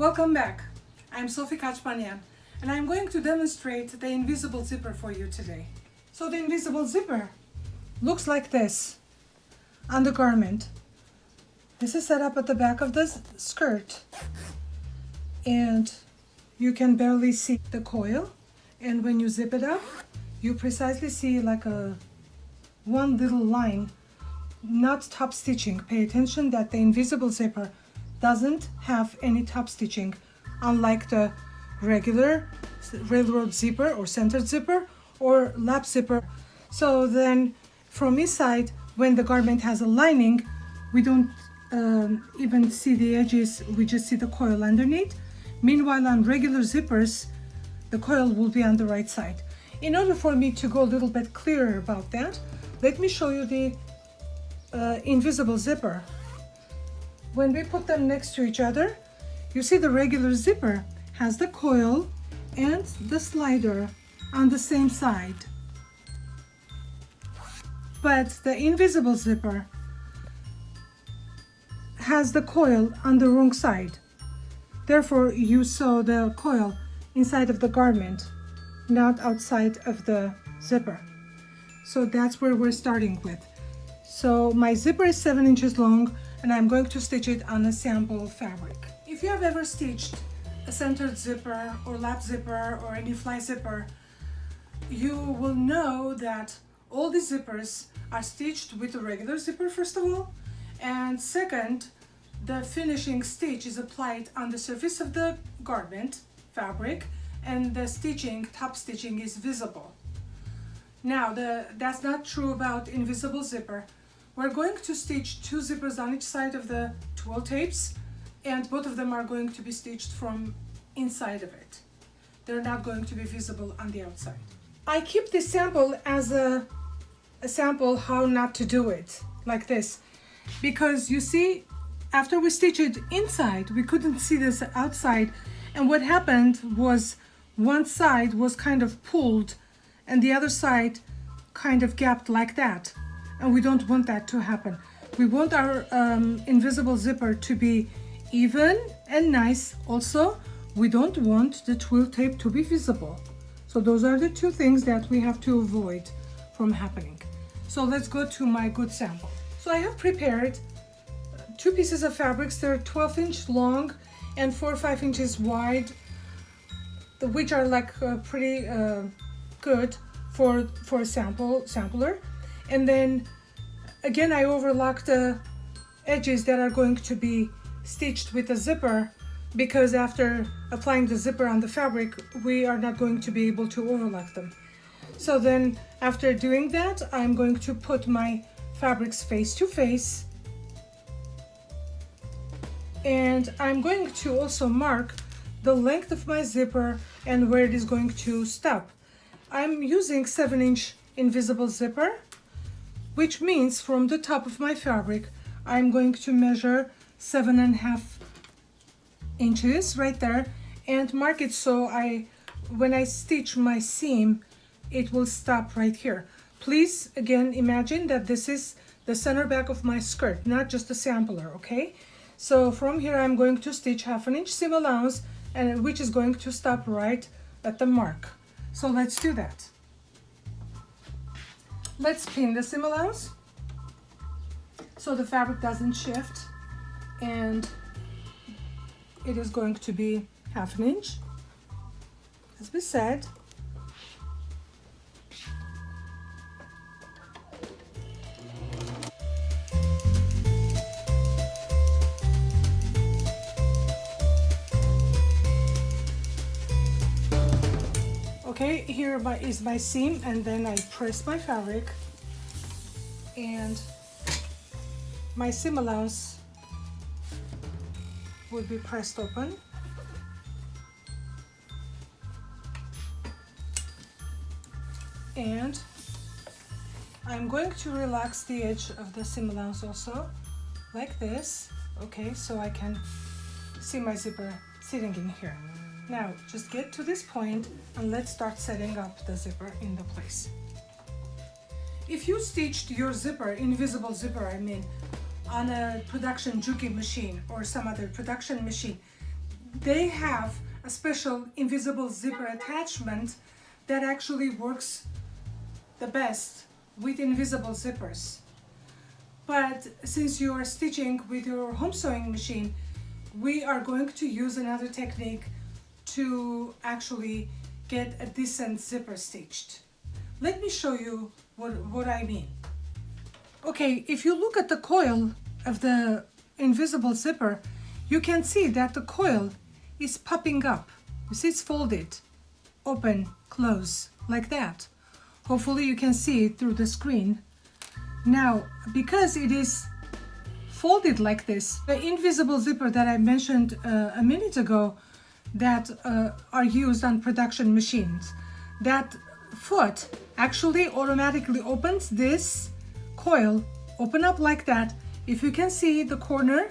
Welcome back. I'm Sofi Khachmanyan, and I'm going to demonstrate the invisible zipper for you today. So the invisible zipper looks like this on the garment. This is set up at the back of the skirt, and you can barely see the coil. And when you zip it up, you precisely see like one little line, not top stitching. Pay attention that the invisible zipper doesn't have any top stitching, unlike the regular railroad zipper or centered zipper or lap zipper. So then from inside, when the garment has a lining, we don't even see the edges, we just see the coil underneath. Meanwhile, on regular zippers, the coil will be on the right side. In order for me to go a little bit clearer about that, let me show you the invisible zipper. When we put them next to each other, you see the regular zipper has the coil and the slider on the same side. But the invisible zipper has the coil on the wrong side. Therefore, you sew the coil inside of the garment, not outside of the zipper. So that's where we're starting with. So my zipper is 7 inches long, and I'm going to stitch it on a sample fabric. If you have ever stitched a centered zipper or lap zipper or any fly zipper, you will know that all the zippers are stitched with a regular zipper, first of all, and second, the finishing stitch is applied on the surface of the garment fabric, and the stitching, top stitching, is visible. Now, that's not true about invisible zipper. We're going to stitch 2 zippers on each side of the twill tapes, and both of them are going to be stitched from inside of it. They're not going to be visible on the outside. I keep this sample as a sample how not to do it, like this, because you see, after we stitch it inside, we couldn't see this outside, and what happened was one side was kind of pulled and the other side kind of gapped like that. And we don't want that to happen. We want our invisible zipper to be even and nice. Also, we don't want the twill tape to be visible. So those are the 2 things that we have to avoid from happening. So let's go to my good sample. So I have prepared 2 pieces of fabrics. They're 12-inch long and 4 or 5 inches wide, which are like pretty good for a sampler. And then again, I overlock the edges that are going to be stitched with a zipper, because after applying the zipper on the fabric, we are not going to be able to overlock them. So then after doing that, I'm going to put my fabrics face to face, and I'm going to also mark the length of my zipper and where it is going to stop. I'm using 7-inch invisible zipper, which means from the top of my fabric, I'm going to measure 7.5 inches right there and mark it so when I stitch my seam, it will stop right here. Please, again, imagine that this is the center back of my skirt, not just a sampler, okay? So from here, I'm going to stitch 1/2 inch seam allowance, and which is going to stop right at the mark. So let's do that. Let's pin the seam allowance so the fabric doesn't shift, and it is going to be 1/2 inch, as we said. Okay, here is my seam, and then I press my fabric, and my seam allowance will be pressed open. And I'm going to relax the edge of the seam allowance also, like this, okay, so I can see my zipper sitting in here. Now, just get to this point and let's start setting up the zipper in the place. If you stitched your zipper, invisible zipper I mean, on a production juki machine or some other production machine, they have a special invisible zipper attachment that actually works the best with invisible zippers. But since you are stitching with your home sewing machine, we are going to use another technique to actually get a decent zipper stitched. Let me show you what I mean. Okay, if you look at the coil of the invisible zipper, you can see that the coil is popping up. You see it's folded, open, close, like that. Hopefully you can see it through the screen. Now, because it is folded like this, the invisible zipper that I mentioned a minute ago that are used on production machines, that foot actually automatically opens this coil, open up like that. If you can see the corner,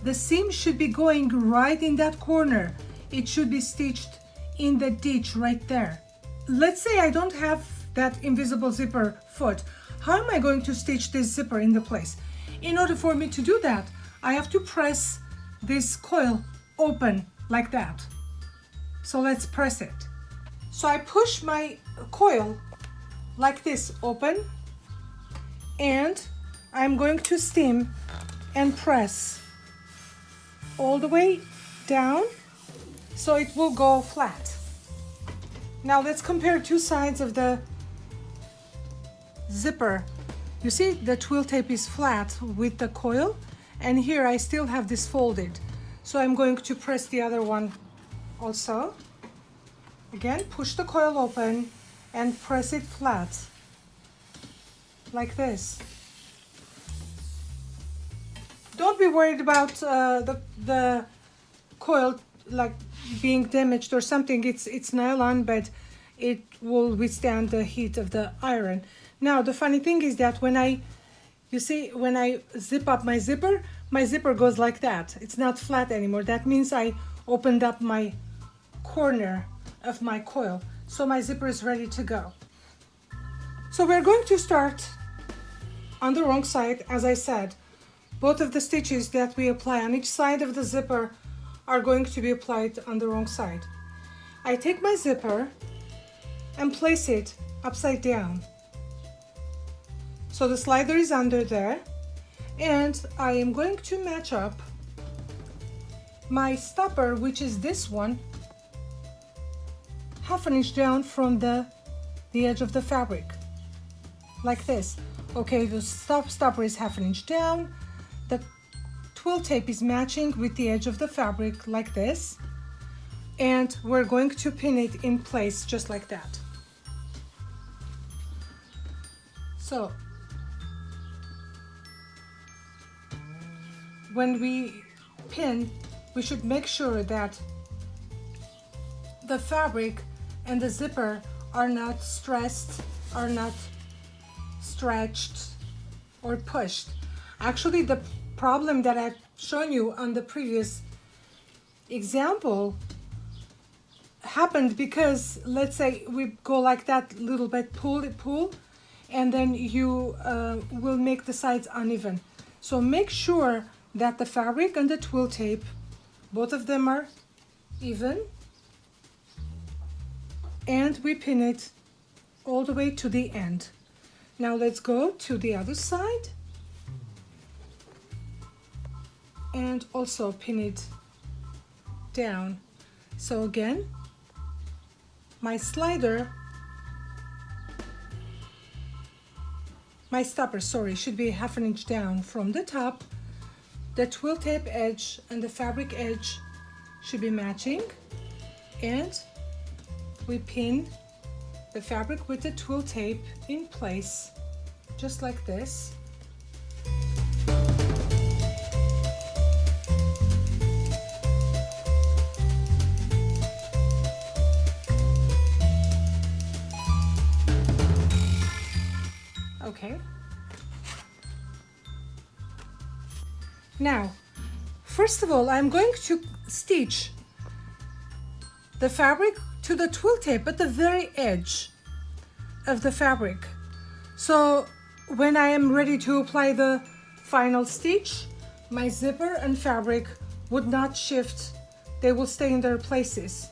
the seam should be going right in that corner. It should be stitched in the ditch right there. Let's say I don't have that invisible zipper foot. How am I going to stitch this zipper into place? In order for me to do that, I have to press this coil open like that. So let's press it. So I push my coil like this open, and I'm going to stem and press all the way down so it will go flat. Now let's compare two sides of the zipper. You see the twill tape is flat with the coil, and here I still have this folded. So I'm going to press the other one also. Again, push the coil open and press it flat like this. Don't be worried about the coil like being damaged or something. It's nylon, but it will withstand the heat of the iron. Now the funny thing is that when I zip up my zipper goes like that. It's not flat anymore. That means I opened up my corner of my coil. So my zipper is ready to go. So we're going to start on the wrong side. As I said, both of the stitches that we apply on each side of the zipper are going to be applied on the wrong side. I take my zipper and place it upside down. So the slider is under there, and I am going to match up my stopper, which is this one, half an inch down from the edge of the fabric, like this. Okay, the stopper is half an inch down. The twill tape is matching with the edge of the fabric like this, and we're going to pin it in place just like that. So when we pin, we should make sure that the fabric and the zipper are not stressed, are not stretched or pushed. Actually, the problem that I've shown you on the previous example happened because, let's say we go like that, little bit pull, and then you will make the sides uneven. So make sure that the fabric and the twill tape, both of them are even, and we pin it all the way to the end. Now let's go to the other side and also pin it down. So again, my slider, my stopper, should be half an inch down from the top. The twill tape edge and the fabric edge should be matching, and we pin the fabric with the twill tape in place, just like this. Okay. Now, first of all, I'm going to stitch the fabric to the twill tape at the very edge of the fabric. So when I am ready to apply the final stitch, my zipper and fabric would not shift they will stay in their places.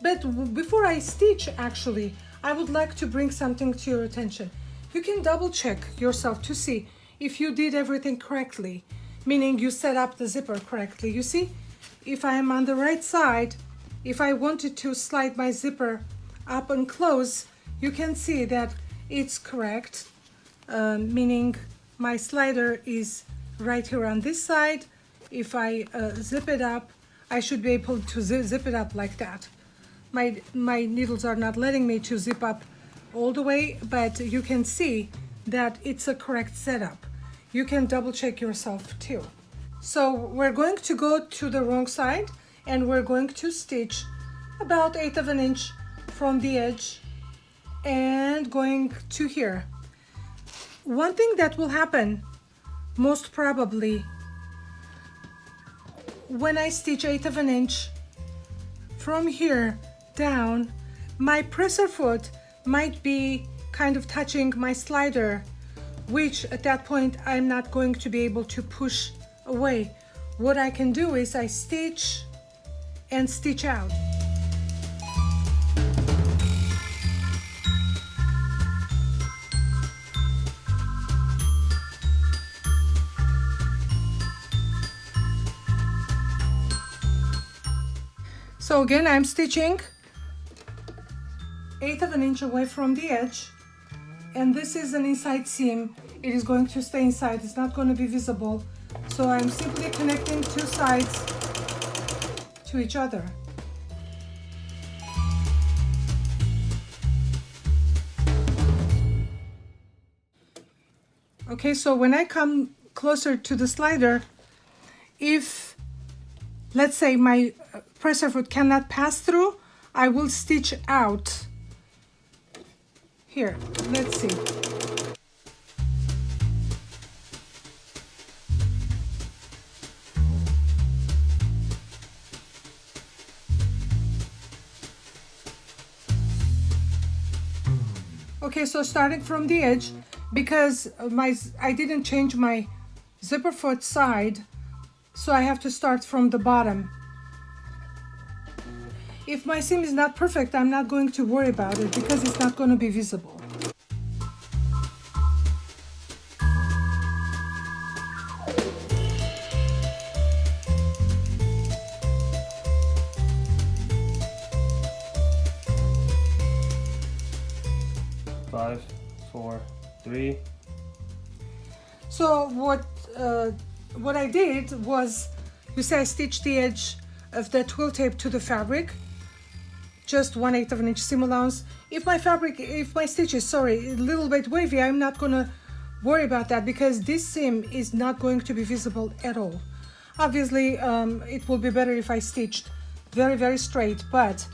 But before I stitch, actually, I would like to bring something to your attention. You can double check yourself to see if you did everything correctly, meaning you set up the zipper correctly. You see, if I am on the right side, if I wanted to slide my zipper up and close, you can see that it's correct, meaning my slider is right here on this side. If I zip it up, I should be able to zip it up like that. My needles are not letting me to zip up all the way, but you can see that it's a correct setup. You can double check yourself too. So we're going to go to the wrong side and we're going to stitch about 1/8 of an inch from the edge and going to here. One thing that will happen most probably when I stitch 1/8 of an inch from here down, my presser foot might be kind of touching my slider, which at that point I'm not going to be able to push away. What I can do is I stitch and stitch out. So again, I'm stitching 1/8 of an inch away from the edge, and this is an inside seam. It is going to stay inside, it's not going to be visible. So I'm simply connecting two sides to each other. Okay, so when I come closer to the slider, if let's say my presser foot cannot pass through, I will stitch out. Here, let's see. Okay, so starting from the edge, because I didn't change my zipper foot side, so I have to start from the bottom. If my seam is not perfect, I'm not going to worry about it because it's not going to be visible. Five, four, three. So what I did was, you see, I stitched the edge of the twill tape to the fabric, just 1/8 of an inch seam allowance. If my stitch is, sorry, a little bit wavy, I'm not gonna worry about that because this seam is not going to be visible at all. Obviously, it will be better if I stitched very, very straight, but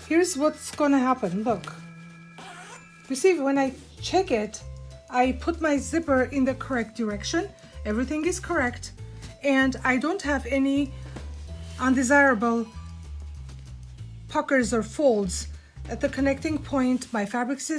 here's what's gonna happen. Look, you see, when I check it, I put my zipper in the correct direction. Everything is correct, and I don't have any undesirable puckers or folds at the connecting point. My fabrics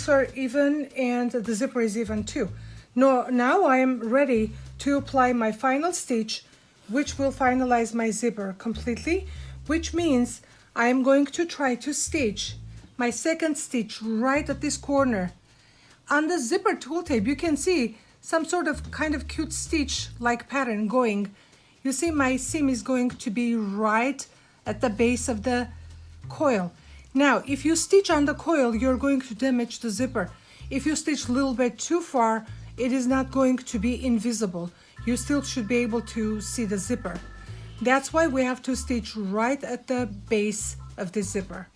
are even, and the zipper is even too. Now I am ready to apply my final stitch, which will finalize my zipper completely, which means I am going to try to stitch my second stitch right at this corner. On the zipper twill tape, you can see some sort of kind of cute stitch like pattern going. You see, my seam is going to be right at the base of the coil. Now, if you stitch on the coil, you're going to damage the zipper. If you stitch a little bit too far, it is not going to be invisible. You still should be able to see the zipper. That's why we have to stitch right at the base of the zipper.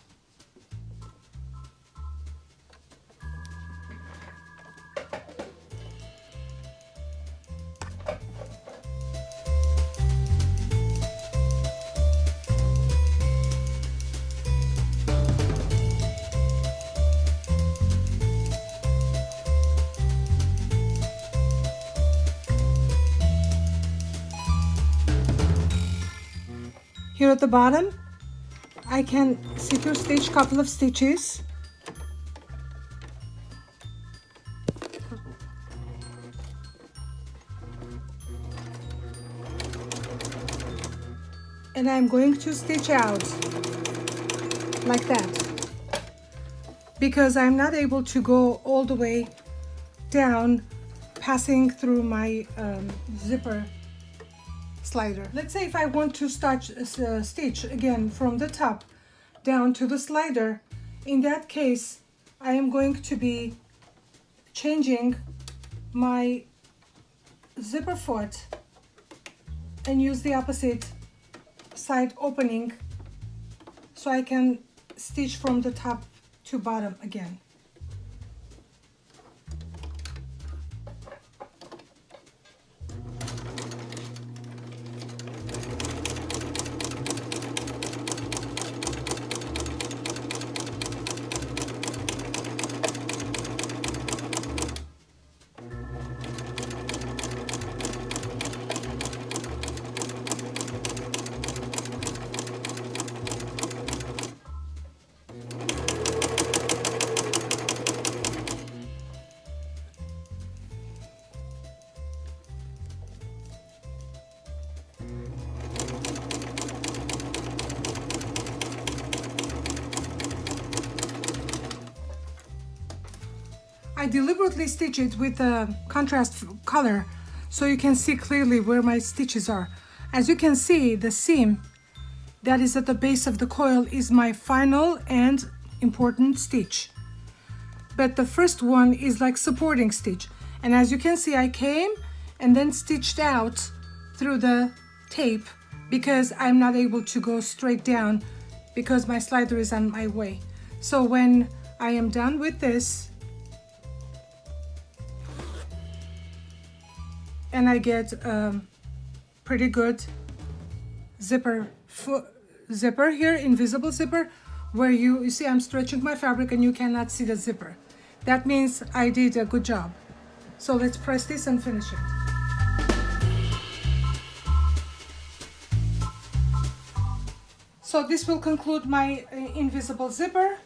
Here at the bottom, I can see through stitch couple of stitches. and I'm going to stitch out like that because I'm not able to go all the way down passing through my zipper slider. Let's say if I want to stitch again from the top down to the slider, in that case I am going to be changing my zipper foot and use the opposite side opening so I can stitch from the top to bottom again. I deliberately stitch it with a contrast color so you can see clearly where my stitches are. As you can see, the seam that is at the base of the coil is my final and important stitch. But the first one is like supporting stitch. And as you can see, I came and then stitched out through the tape because I'm not able to go straight down because my slider is on my way. So when I am done with this, and I get pretty good zipper here, invisible zipper, where you see I'm stretching my fabric and you cannot see the zipper. That means I did a good job. So let's press this and finish it. So this will conclude my invisible zipper,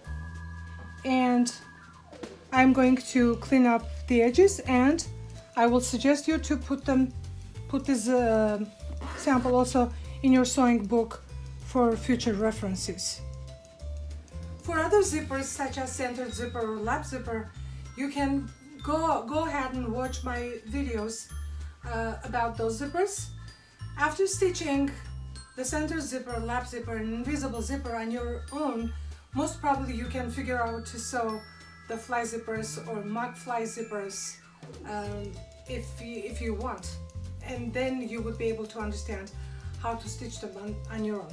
and I'm going to clean up the edges, and I will suggest you to put this sample also in your sewing book for future references. For other zippers such as center zipper or lap zipper, you can go ahead and watch my videos about those zippers. After stitching the center zipper, lap zipper, and invisible zipper on your own, most probably you can figure out to sew the fly zippers or mock fly zippers if you want, and then you would be able to understand how to stitch them on your own.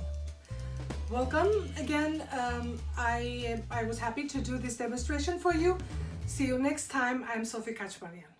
Welcome again. I was happy to do this demonstration for you. See you next time. I'm Sofi Khachmanyan.